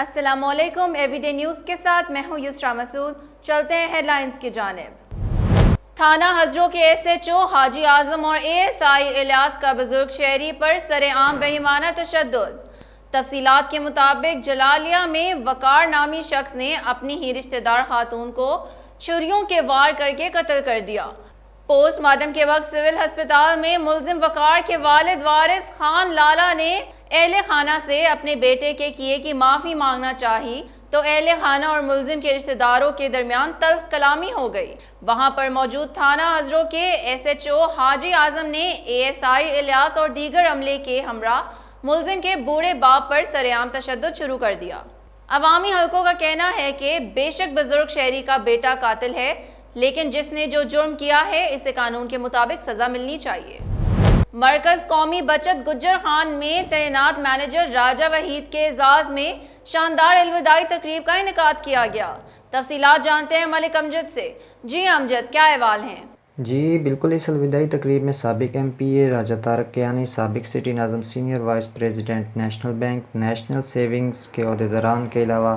السلام علیکم، ایوی day news کے ساتھ میں ہوں یسرا مسعود۔ چلتے ہیں ہیڈ لائنز کی جانب۔ تھانہ ہزروں کے ایس ایچ او حاجی اعظم اور اے ایس آئی الیاس کا بزرگ شہری پر سرعام بہیمانہ تشدد۔ تفصیلات کے مطابق جلالیہ میں وقار نامی شخص نے اپنی ہی رشتہ دار خاتون کو چھریوں کے وار کر کے قتل کر دیا۔ پوسٹ مارٹم کے وقت سول ہسپتال میں ملزم وقار کے والد وارث خان لالا نے اہل خانہ سے اپنے بیٹے کے کیے کی معافی مانگنا چاہی تو اہل خانہ اور ملزم کے رشتہ داروں کے درمیان تلخ کلامی ہو گئی۔ وہاں پر موجود تھانہ ہزروں کے ایس ایچ او حاجی اعظم نے اے ایس آئی الیاس اور دیگر عملے کے ہمراہ ملزم کے بوڑھے باپ پر سرعام تشدد شروع کر دیا۔ عوامی حلقوں کا کہنا ہے کہ بے شک بزرگ شہری کا بیٹا قاتل ہے، لیکن جس نے جو جرم کیا ہے اسے قانون کے مطابق سزا ملنی چاہیے۔ مرکز قومی بچت گجر خان میں تعینات مینیجر راجہ وحید کے اعزاز میں شاندار الوداعی تقریب کا انعقاد کیا گیا۔ تفصیلات جانتے ہیں ملک امجد سے۔ جی امجد، کیا احوال ہیں؟ جی بالکل، اس الوداعی تقریب میں سابق M P A Raja Tariq Kayani, سابق سٹی ناظم، senior vice president National Bank, National Savings کے عہدیداران کے علاوہ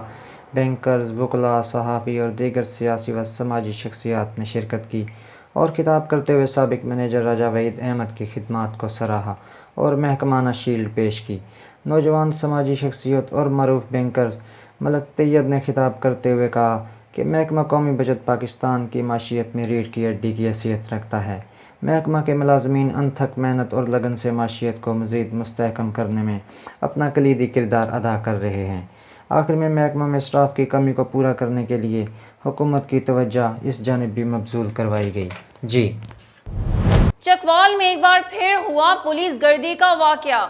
بینکرز، وکلاء، صحافی اور دیگر سیاسی و سماجی شخصیات نے شرکت کی اور خطاب کرتے ہوئے سابق مینیجر راجہ وحید احمد کی خدمات کو سراہا اور محکمانہ شیلڈ پیش کی۔ نوجوان سماجی شخصیت اور معروف بینکرز ملک طیب نے خطاب کرتے ہوئے کہا کہ محکمہ قومی بچت پاکستان کی معیشت میں ریڑھ کی ہڈی کی حیثیت رکھتا ہے۔ محکمہ کے ملازمین انتھک محنت اور لگن سے معیشت کو مزید مستحکم کرنے میں اپنا کلیدی کردار ادا کر رہے ہیں۔ آخر میں محکمہ میں اسٹاف کی کمی کو پورا کرنے کے لیے حکومت کی توجہ اس جانب بھی مبذول کروائی گئی۔ جی چکوال میں ایک بار پھر ہوا پولیس گردی کا واقعہ۔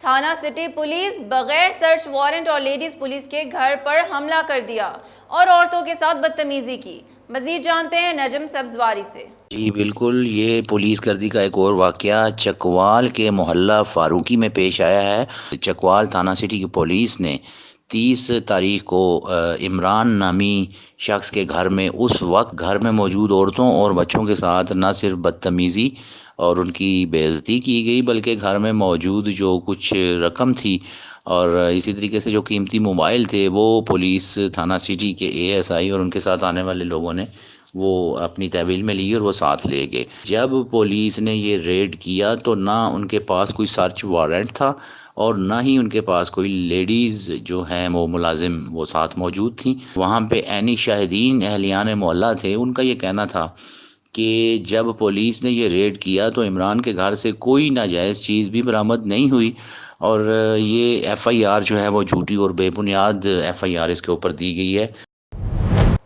تھانہ سٹی پولیس بغیر سرچ وارنٹ اور لیڈیز پولیس کے گھر پر حملہ کر دیا اور عورتوں کے ساتھ بدتمیزی کی۔ مزید جانتے ہیں نجم سبزواری سے۔ جی بالکل، یہ پولیس گردی کا ایک اور واقعہ چکوال کے محلہ فاروقی میں پیش آیا ہے۔ چکوال تھانہ سٹی کی پولیس نے 30 تاریخ کو عمران نامی شخص کے گھر میں اس وقت گھر میں موجود عورتوں اور بچوں کے ساتھ نہ صرف بدتمیزی اور ان کی بے عزتی کی گئی، بلکہ گھر میں موجود جو کچھ رقم تھی اور اسی طریقے سے جو قیمتی موبائل تھے وہ پولیس تھانہ سٹی کے اے ایس آئی اور ان کے ساتھ آنے والے لوگوں نے وہ اپنی تحویل میں لی اور وہ ساتھ لے گئے۔ جب پولیس نے یہ ریڈ کیا تو نہ ان کے پاس کوئی سرچ وارنٹ تھا اور نہ ہی ان کے پاس کوئی لیڈیز جو ہیں وہ ملازم وہ ساتھ موجود تھیں۔ وہاں پہ عینی شاہدین اہلیان محلہ تھے، ان کا یہ کہنا تھا کہ جب پولیس نے یہ ریڈ کیا تو عمران کے گھر سے کوئی ناجائز چیز بھی برآمد نہیں ہوئی اور یہ ایف آئی آر جو ہے وہ جھوٹی اور بے بنیاد ایف آئی آر اس کے اوپر دی گئی ہے۔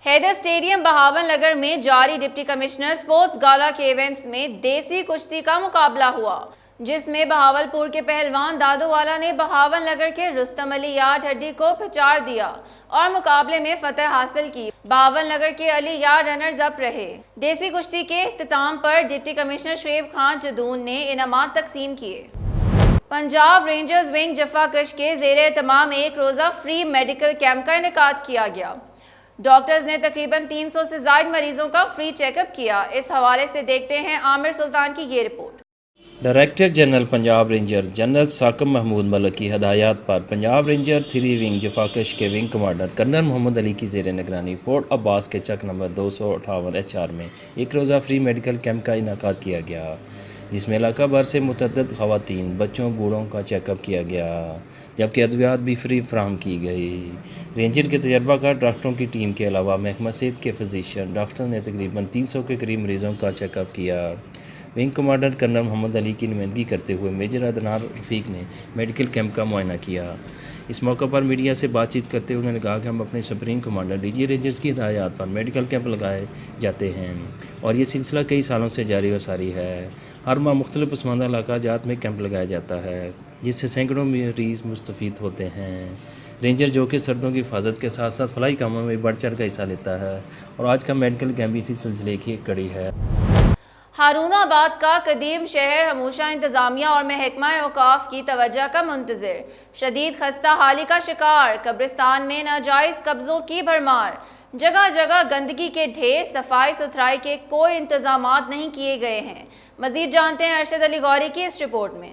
حیدر اسٹیڈیم بہاول نگر میں جاری ڈپٹی کمشنر سپورٹس گالا کے ایونٹس میں دیسی کشتی کا مقابلہ ہوا، جس میں بہاول پور کے پہلوان دادو والا نے بہاول نگر کے رستم علی یار ڈھڈی کو پھچار دیا اور مقابلے میں فتح حاصل کی۔ بہاول نگر کے علی یار رنرز اپ رہے۔ دیسی کشتی کے اختتام پر ڈپٹی کمشنر شعیب خان جدون نے انعامات تقسیم کیے۔ پنجاب رینجرز ونگ جفا کش کے زیر اہتمام ایک روزہ فری میڈیکل کیمپ کا انعقاد کیا گیا۔ ڈاکٹرز نے تقریباً 300 سے زائد مریضوں کا فری چیک اپ کیا۔ اس حوالے سے دیکھتے ہیں عامر سلطان کی یہ report. Director general Punjab Rangers general Saqib Mahmood Malik کی ہدایات پر پنجاب رینجر 3 ونگ جفاکش کے wing commander colonel Muhammad Ali کی زیر نگرانی فورٹ عباس کے چک نمبر 258 HR میں ایک روزہ فری میڈیکل کیمپ کا انعقاد کیا گیا، جس میں علاقہ بھر سے متعدد خواتین، بچوں، بوڑھوں کا چیک اپ کیا گیا، جبکہ ادویات بھی فری فراہم کی گئی۔ رینجر کے تجربہ کار ڈاکٹروں کی ٹیم کے علاوہ محکمہ صحت کے فزیشین ڈاکٹر نے تقریباً 300 کے قریب مریضوں کا چیک اپ کیا۔ Wing commander colonel Muhammad Ali کی نمائندگی کرتے ہوئے میجر ادنان رفیق نے میڈیکل کیمپ کا معائنہ کیا۔ اس موقع پر میڈیا سے بات چیت کرتے ہوئے انہوں نے کہا کہ ہم اپنے supreme commander D G Rangers کی ہدایات پر میڈیکل کیمپ لگائے جاتے ہیں اور یہ سلسلہ کئی سالوں سے جاری و ساری ہے۔ ہر ماہ مختلف پسماندہ علاقہ جات میں کیمپ لگایا جاتا ہے، جس سے سینکڑوں مریض مستفید ہوتے ہیں۔ رینجر جو کہ سردوں کی حفاظت کے ساتھ ساتھ فلاحی کاموں میں بڑھ چڑھ کر حصہ لیتا ہے اور آج کا میڈیکل کیمپ اسی سلسلے کی ایک کڑی ہے۔ ہارون آباد کا قدیم شہر ہمیشہ انتظامیہ اور محکمہ اوقاف کی توجہ کا منتظر، شدید خستہ حالی کا شکار، قبرستان میں ناجائز قبضوں کی بھرمار، جگہ جگہ گندگی کے ڈھیر، صفائی ستھرائی کے کوئی انتظامات نہیں کیے گئے ہیں۔ مزید جانتے ہیں ارشد علی غوری کی اس رپورٹ میں۔